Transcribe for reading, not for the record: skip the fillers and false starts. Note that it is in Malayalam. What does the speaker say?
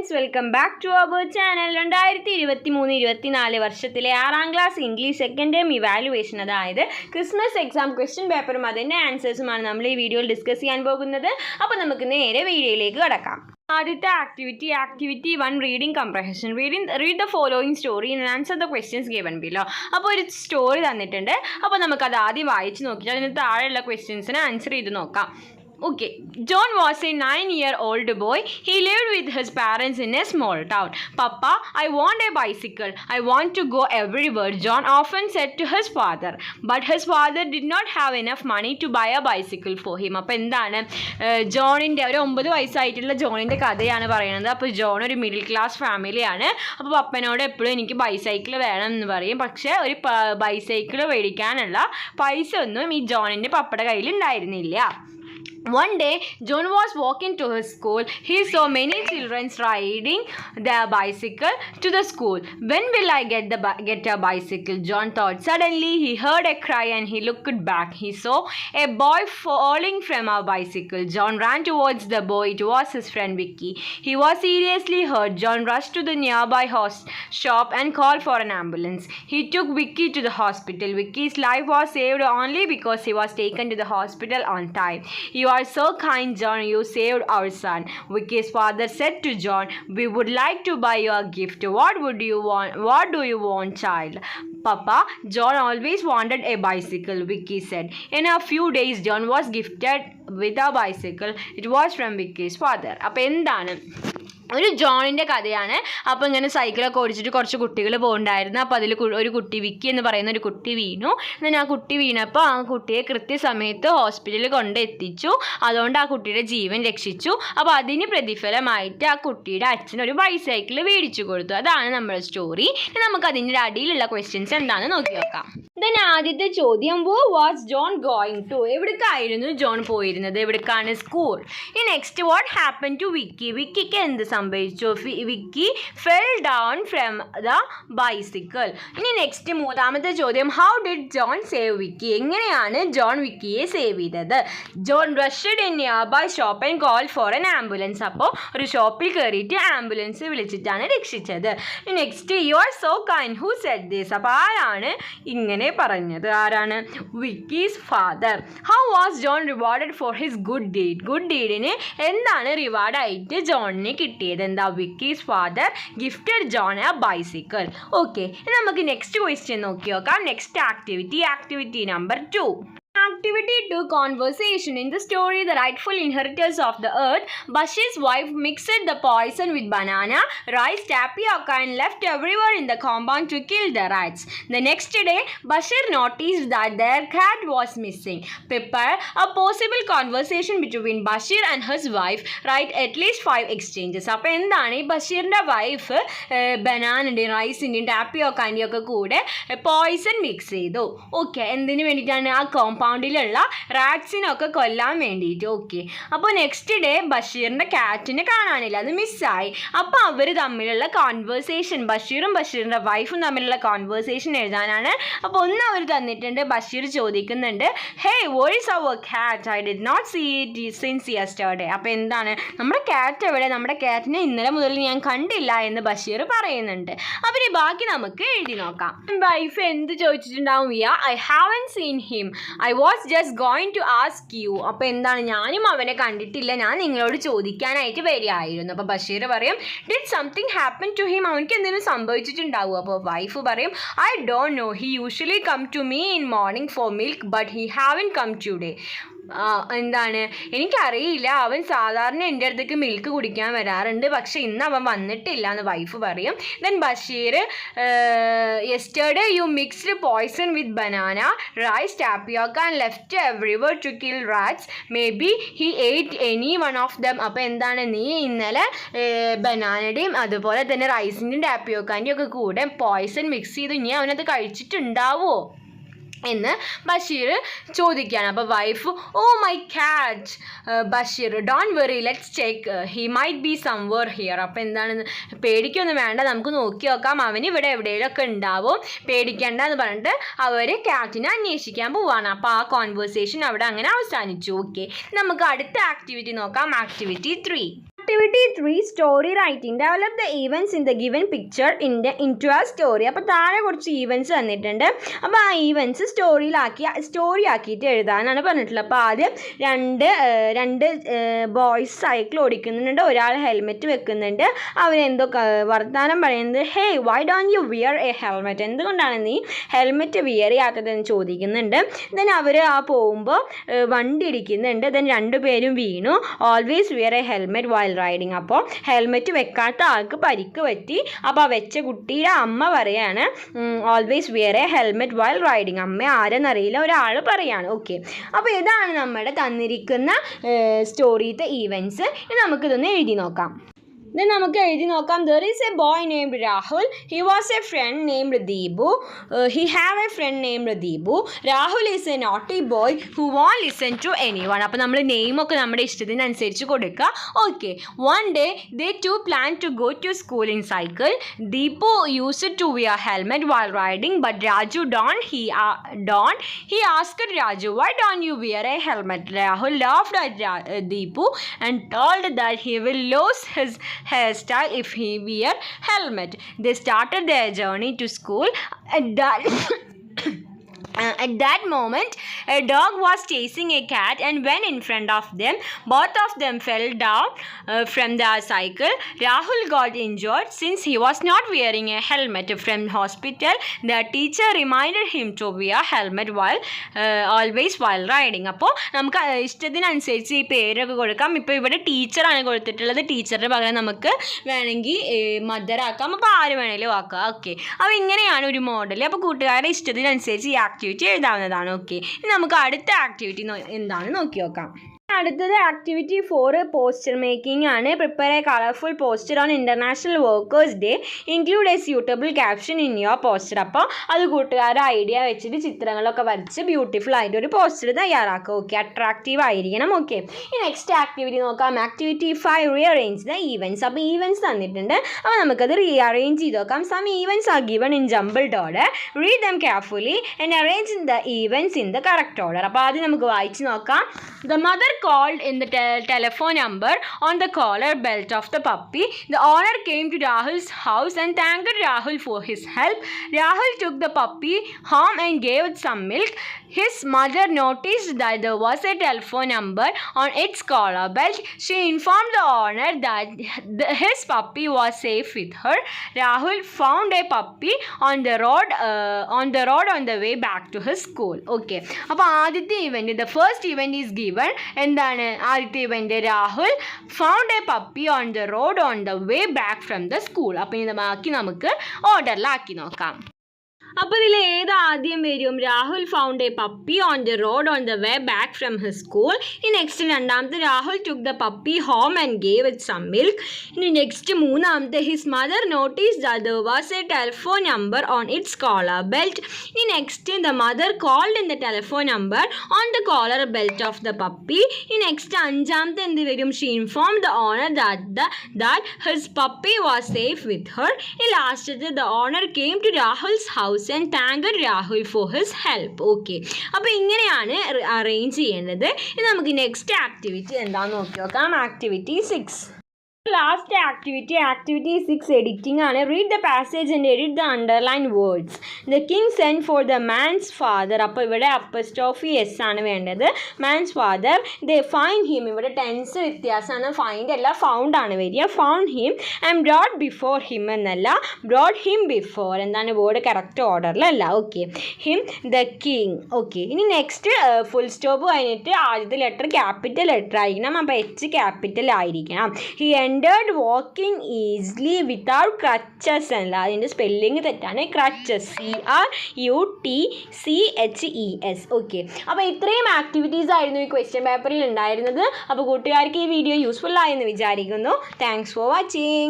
Friends, welcome back to our channel. 2023-24 വർഷത്തിലെ 6ാം class English second term evaluation, അതായത് ക്രിസ്മസ് എക്സാം ക്വസ്റ്റ്യൻ പേപ്പറും അതിൻ്റെ ആൻസേഴ്സുമാണ് നമ്മൾ ഈ വീഡിയോയിൽ ഡിസ്കസ് ചെയ്യാൻ പോകുന്നത്. അപ്പോൾ നമുക്ക് നേരെ വീഡിയോയിലേക്ക് കടക്കാം. ആദ്യത്തെ activity 1, reading കംപ്രഹെൻഷൻ. Read the following story and answer the questions given below. അപ്പോൾ ഒരു സ്റ്റോറി തന്നിട്ടുണ്ട്. അപ്പോൾ നമുക്കത് ആദ്യം വായിച്ച് നോക്കിയിട്ട് അതിന് താഴെയുള്ള ക്വസ്റ്റ്യൻസിന് ആൻസർ ചെയ്ത് നോക്കാം. Okay, John was a 9-year-old boy. He lived with his parents in a small town. Papa, I want a bicycle. I want to go everywhere, John often said to his father. But his father did not have enough money to buy a bicycle for him. അപ്പോൾ എന്താണ്, ജോണിൻ്റെ ഒരു 9 വയസ്സായിട്ടുള്ള ജോണിൻ്റെ കഥയാണ് പറയുന്നത്. അപ്പോൾ ജോൺ ഒരു മിഡിൽ ക്ലാസ് ഫാമിലിയാണ്. അപ്പോൾ പപ്പനോട് എപ്പോഴും എനിക്ക് ബൈസൈക്കിൾ വേണം എന്ന് പറയും. പക്ഷേ ഒരു ബൈസൈക്കിൾ മേടിക്കാനുള്ള പൈസ ഒന്നും ഈ ജോണിൻ്റെ പപ്പയുടെ കയ്യിൽ ഉണ്ടായിരുന്നില്ല. One day, John was walking to his school. He saw many children riding their bicycle to the school. When will I get a bicycle? John thought. Suddenly, he heard a cry and he looked back. He saw a boy falling from a bicycle. John ran towards the boy. It was his friend Vicky. He was seriously hurt. John rushed to the nearby shop and called for an ambulance. He took Vicky to the hospital. Vicky's life was saved only because he was taken to the hospital on time. You are so kind, John. You saved our son. Vicky's father said to John, we would like to buy you a gift. What do you want, child? Papa, John always wanted a bicycle, Vicky said. In a few days, John was gifted with a bicycle. It was from Vicky's father. അപ്പോൾ എന്താണ്, ഒരു ജോണിൻ്റെ കഥയാണ്. അപ്പോൾ ഇങ്ങനെ സൈക്കിളൊക്കെ ഓടിച്ചിട്ട് കുറച്ച് കുട്ടികൾ പോകുന്നുണ്ടായിരുന്നു. അപ്പോൾ അതിൽ ഒരു കുട്ടി, വിക്കി എന്ന് പറയുന്ന ഒരു കുട്ടി വീണു. എന്നാൽ ആ കുട്ടി വീണപ്പോൾ ആ കുട്ടിയെ കൃത്യസമയത്ത് ഹോസ്പിറ്റലിൽ കൊണ്ടെത്തിച്ചു. അതുകൊണ്ട് ആ കുട്ടിയുടെ ജീവൻ രക്ഷിച്ചു. അപ്പോൾ അതിന് പ്രതിഫലമായിട്ട് ആ കുട്ടിയുടെ അച്ഛനൊരു ബൈസൈക്കിൾ മേടിച്ചു കൊടുത്തു. അതാണ് നമ്മുടെ സ്റ്റോറി. നമുക്ക് അതിൻ്റെ അടിയിലുള്ള ക്വസ്റ്റ്യൻസ് എന്താണെന്ന് നോക്കി നോക്കാം. ദെൻ ആദ്യത്തെ ചോദ്യം, where was John going to? എവിടേക്കായിരുന്നു ജോൺ പോയിരുന്നത്? എവിടേക്കാണ്? സ്കൂൾ. ഈ next, what happen to Vicky? വിക്കിക്ക് എന്ത് സംഭവിച്ചു? Vicky fell down from the bicycle. ഇനി നെക്സ്റ്റ് മൂന്നാമത്തെ ചോദ്യം, how did John save Vicky? എങ്ങനെയാണ് ജോൺ വിക്കിയെ സേവ് ചെയ്തത്? John rushed in nearby shop and call for an ambulance. അപ്പോൾ ഒരു ഷോപ്പിൽ കയറിയിട്ട് ആംബുലൻസ് വിളിച്ചിട്ടാണ് രക്ഷിച്ചത്. Next, you are so kind, who said this? അപ്പോൾ ആരാണ് ഇങ്ങനെ പറഞ്ഞത്? ആരാണ്? Vicky's father. How was John rewarded for his good deed? Good ഡീഡിന് എന്താണ് റിവാർഡായിട്ട് ജോണിന് കിട്ടിയത്? എന്താ? Vicky's father gifted John a bicycle. Okay, നമുക്ക് നെക്സ്റ്റ് ക്വസ്റ്റ്യൻ നോക്കി നോക്കാം. Next activity number 2. Activity 2, conversation. In the story, the rightful inheritors of the earth, Bashir's wife mixed the poison with banana, rice, tapioca and left everywhere in the compound to kill the rats. The next day, Bashir noticed that their cat was missing. Prepare a possible conversation between Bashir and his wife. Write at least 5 exchanges. അപ്പോൾ എന്താണ്, ഈ ബഷീറിൻ്റെ വൈഫ് ബനാനൻ്റെയും റൈസിൻ്റെയും ടാപ്പിയോക്കാൻ്റെയും ഒക്കെ കൂടെ പോയിസൺ മിക്സ് ചെയ്തു. ഓക്കെ, എന്തിനു വേണ്ടിയിട്ടാണ്? ആ കോമ്പൗണ്ടിലുള്ള റാറ്റ്സിനൊക്കെ കൊല്ലാൻ വേണ്ടിയിട്ട്. ഓക്കെ, അപ്പോൾ നെക്സ്റ്റ് ഡേ ബഷീറിൻ്റെ കാറ്റിനെ കാണാനില്ല, അത് മിസ്സായി. അപ്പോൾ അവർ തമ്മിലുള്ള കോൺവേഴ്സേഷൻ, ബഷീറും ബഷീറിൻ്റെ വൈഫും തമ്മിലുള്ള കോൺവേഴ്സേഷൻ എഴുതാനാണ്. അപ്പോൾ ഒന്ന് അവർ തന്നിട്ടുണ്ട്. ബഷീർ ചോദിക്കുന്നുണ്ട്, hey where is our cat? I did not see it since yesterday. അപ്പോൾ എന്താണ്, നമ്മുടെ കാറ്റ് എവിടെ? നമ്മുടെ കാറ്റിനെ ഇന്നലെ മുതൽ ഞാൻ കണ്ടില്ല എന്ന് ബഷീർ പറയുന്നുണ്ട്. അപ്പോൾ ഈ ബാക്കി നമുക്ക് എഴുതി നോക്കാം. വൈഫ് എന്ത് ചോദിച്ചിട്ടുണ്ടാവും? I haven't seen him, I was just going to ask you. അപ്പോൾ എന്താണ്, ഞാനും അവനെ കണ്ടിട്ടില്ല, ഞാൻ നിങ്ങളോട് ചോദിക്കാനായിട്ട് വരികയായിരുന്നു. അപ്പോൾ ബഷീർ പറയും, did something happen to him? അവനക്ക് എന്തെങ്കിലും സംഭവിച്ചിട്ടുണ്ടാവും? അപ്പോൾ വൈഫ് പറയും, I don't know, he usually come to me in morning for milk but he haven't come today. എന്താണ്, എനിക്കറിയില്ല, അവൻ സാധാരണ എൻ്റെ അടുത്തേക്ക് മിൽക്ക് കുടിക്കാൻ വരാറുണ്ട്, പക്ഷേ ഇന്ന് അവൻ വന്നിട്ടില്ല എന്ന് വൈഫ് പറയും. Then Basheer, yesterday you mixed poison with banana, rice, tapioca and left everywhere to kill rats, maybe he ate any one of them. അപ്പോൾ എന്താണ്, നീ ഇന്നലെ ബനാനയുടെയും അതുപോലെ തന്നെ റൈസിൻ്റെയും ടാപ്പിയോക്കാൻ്റെയും ഒക്കെ കൂടെ പോയ്സൺ മിക്സ് ചെയ്ത് ഇനി അവനത് കഴിച്ചിട്ടുണ്ടാവുമോ എന്ന് ബഷീർ ചോദിക്കുകയാണ്. അപ്പോൾ വൈഫ്, ഓ മൈ കാറ്റ്. Basheer, don't worry, let's check, he might be somewhere here. അപ്പോൾ എന്താണ്, പേടിക്കൊന്നും വേണ്ട, നമുക്ക് നോക്കി നോക്കാം, അവന് ഇവിടെ എവിടെയെങ്കിലുമൊക്കെ ഉണ്ടാവും, പേടിക്കേണ്ട എന്ന് പറഞ്ഞിട്ട് അവർ കാറ്റിനെ അന്വേഷിക്കാൻ പോവാണ്. അപ്പോൾ ആ കോൺവേഴ്സേഷൻ അവിടെ അങ്ങനെ അവസാനിച്ചു. ഓക്കെ, നമുക്ക് അടുത്ത ആക്ടിവിറ്റി നോക്കാം. Activity 3. Activity 3 story writing. Develop the events in the given picture into ആ സ്റ്റോറി. അപ്പോൾ താഴെ കുറച്ച് ഈവൻസ് തന്നിട്ടുണ്ട്. അപ്പോൾ ആ ഈവൻസ് സ്റ്റോറി ആക്കിയിട്ട് എഴുതാനാണ് പറഞ്ഞിട്ടുള്ളത്. അപ്പോൾ ആദ്യം രണ്ട് ബോയ്സ് സൈക്കിൾ ഓടിക്കുന്നുണ്ട്, ഒരാൾ ഹെൽമെറ്റ് വെക്കുന്നുണ്ട്, അവരെന്തോ വർത്തമാനം പറയുന്നത്. Hey why don't you wear a helmet, എന്തുകൊണ്ടാണ് നീ ഹെൽമെറ്റ് വിയർ ചെയ്യാത്തതെന്ന് ചോദിക്കുന്നുണ്ട്. ദെൻ അവർ പോകുമ്പോൾ വണ്ടി ഇടിക്കുന്നുണ്ട്. ദെൻ രണ്ടുപേരും വീണു. Always wear a helmet while riding. അപ്പോൾ ഹെൽമെറ്റ് വെക്കാത്ത ആൾക്ക് പരിക്ക് പറ്റി. അപ്പോൾ ആ വെച്ച കുട്ടിയുടെ അമ്മ പറയാണ് always wear a helmet while riding. അമ്മ ആരെന്നറിയില്ല, ഒരാൾ പറയാണ്. ഓക്കെ, അപ്പോൾ ഇതാണ് നമ്മുടെ തന്നിരിക്കുന്ന സ്റ്റോറിത്തെ ഈവൻസ്. ഇനി നമുക്കിതൊന്ന് എഴുതി നോക്കാം. Then നമുക്ക് എഴുതി നോക്കാം. There is a boy named Rahul. He was a friend named Deepu. He have a friend named Deepu. Rahul is a naughty boy who won't listen to anyone. അപ്പോൾ നമ്മൾ നെയിമൊക്കെ നമ്മുടെ ഇഷ്ടത്തിനനുസരിച്ച് കൊടുക്കുക. Okay, one day they two planned to go to school in cycle. Deepu used to wear helmet while riding, but Raju don't. He asked Raju, why don't you wear a helmet? Rahul laughed at Deepu and told that he will lose his hairstyle if he wear helmet. They started their journey to school. At that moment, a dog was chasing a cat and went in front of them. Both of them fell down from their cycle. Rahul got injured since he was not wearing a helmet. From hospital, the teacher reminded him to wear helmet always while riding. അപ്പോൾ നമുക്ക് ഇഷ്ടത്തിനനുസരിച്ച് ഈ പേരൊക്കെ കൊടുക്കാം. ഇപ്പോൾ ഇവിടെ ടീച്ചറാണ് കൊടുത്തിട്ടുള്ളത്. ടീച്ചറിന് പകരം നമുക്ക് വേണമെങ്കിൽ മദർ ആക്കാം. അപ്പോൾ ആര് വേണമെങ്കിലും ആക്കാം. ഓക്കെ, അപ്പോൾ ഇങ്ങനെയാണ് ഒരു മോഡൽ. അപ്പോൾ കൂട്ടുകാരുടെ ഇഷ്ടത്തിനനുസരിച്ച് ഈ ആക്ടിവിറ്റി എഴുതാവുന്നതാണ്. ഓക്കെ, ഇനി നമുക്ക് അടുത്ത ആക്ടിവിറ്റി എന്താണ് നോക്കി നോക്കാം. അടുത്തത് ആക്ടിവിറ്റി 4 പോസ്റ്റർ മേക്കിംഗ് ആണ്. Prepare A colourful poster on international workers day. Include A suitable caption in your poster. അപ്പോൾ അത് കൂട്ടുകാരുടെ ഐഡിയ വെച്ചിട്ട് ചിത്രങ്ങളൊക്കെ വരച്ച് ബ്യൂട്ടിഫുൾ ആയിട്ട് ഒരു പോസ്റ്റർ തയ്യാറാക്കുക. ഓക്കെ, അട്രാക്റ്റീവ് ആയിരിക്കണം. ഓക്കെ, ഈ നെക്സ്റ്റ് ആക്ടിവിറ്റി നോക്കാം. Activity 5 rearrange the events. അപ്പോൾ ഈവൻസ് തന്നിട്ടുണ്ട്. അപ്പോൾ നമുക്കത് റീഅറേഞ്ച് ചെയ്ത് നോക്കാം. Some events are given in jumbled order. Read them carefully and arrange the events in the correct order. അപ്പോൾ ആദ്യം നമുക്ക് വായിച്ച് നോക്കാം. The mother called in the telephone number on the collar belt of the puppy. The owner came to Rahul's house and thanked Rahul for his help. Rahul took the puppy home and gave it some milk. His mother noticed that there was a telephone number on its collar belt. She informed the owner that his puppy was safe with her. Rahul found a puppy on the road on the way back to his school. Okay, അപ്പോൾ ആദ്യത്തെ event, the first event is given. എന്താണ് ആദ്യത്തെ event? Rahul found a puppy on the road on the way back from the school. അപ്പോൾ ഇത് ബാക്കി നമുക്ക് ഓർഡറിലാക്കി നോക്കാം. അപ്പോൾ ഇതിൽ ഏത് ആദ്യം വരും? Rahul found a puppy on the road on the way back from his school. ഇനി നെക്സ്റ്റ് രണ്ടാമത്തെ Rahul took the puppy home and gave it some milk. ഇനി നെക്സ്റ്റ് മൂന്നാമത്തെ his mother notice that there was a telephone number on its collar belt. ഇനി next the mother called in the telephone number on the collar belt of the puppy. ഇനി നെക്സ്റ്റ് അഞ്ചാമത്തെ എന്ത് വരും? She inform the owner that his puppy was safe with her. ഇനി ലാസ്റ്റത്തെ the owner came to Rahul's house and thanked Rahul for his help. Okay, അപ്പോൾ ഇങ്ങനെയാണ് അറേഞ്ച് ചെയ്യേണ്ടത്. ഇനി നമുക്ക് നെക്സ്റ്റ് ആക്ടിവിറ്റി എന്താണെന്ന് നോക്കി നോക്കാം. ആക്ടിവിറ്റി 6. ലാസ്റ്റ് ആക്ടിവിറ്റി 6 എഡിറ്റിംഗ് ആണ്. Read the passage and edit the underline words. The king send for the man's father. അപ്പോൾ ഇവിടെ അപ്പസ്ട്രോഫി എസ് ആണ് വേണ്ടത്. Man's father they find him. ഇവിടെ ടെൻസ് വ്യത്യാസമാണ്. ഫൈൻഡ് അല്ല, ഫൗണ്ട് ആണ് വരിക. Found him and brought before him എന്നല്ല, ബ്രോഡ് ഹിം ബിഫോർ. എന്താണ് വേർഡ് കറക്റ്റ് ഓർഡറിലല്ല. Okay, him the king. Okay, ഇനി നെക്സ്റ്റ് ഫുൾ സ്റ്റോപ്പ് കഴിഞ്ഞിട്ട് ആദ്യത്തെ ലെറ്റർ ക്യാപിറ്റൽ ലെറ്റർ ആയിരിക്കണം. അപ്പോൾ എച്ച് ക്യാപിറ്റൽ ആയിരിക്കണം. He entered walking easily without crutches എന്നല്ല, അതിൻ്റെ സ്പെല്ലിങ് തെറ്റാണ്. Crutches, CRUTCHES. ഓക്കെ, അപ്പോൾ ഇത്രയും ആക്ടിവിറ്റീസ് ആയിരുന്നു ഈ ക്വസ്റ്റ്യൻ പേപ്പറിൽ ഉണ്ടായിരുന്നത്. അപ്പോൾ കൂട്ടുകാർക്ക് ഈ വീഡിയോ യൂസ്ഫുൾ ആയെന്ന് വിചാരിക്കുന്നു. Thanks for watching.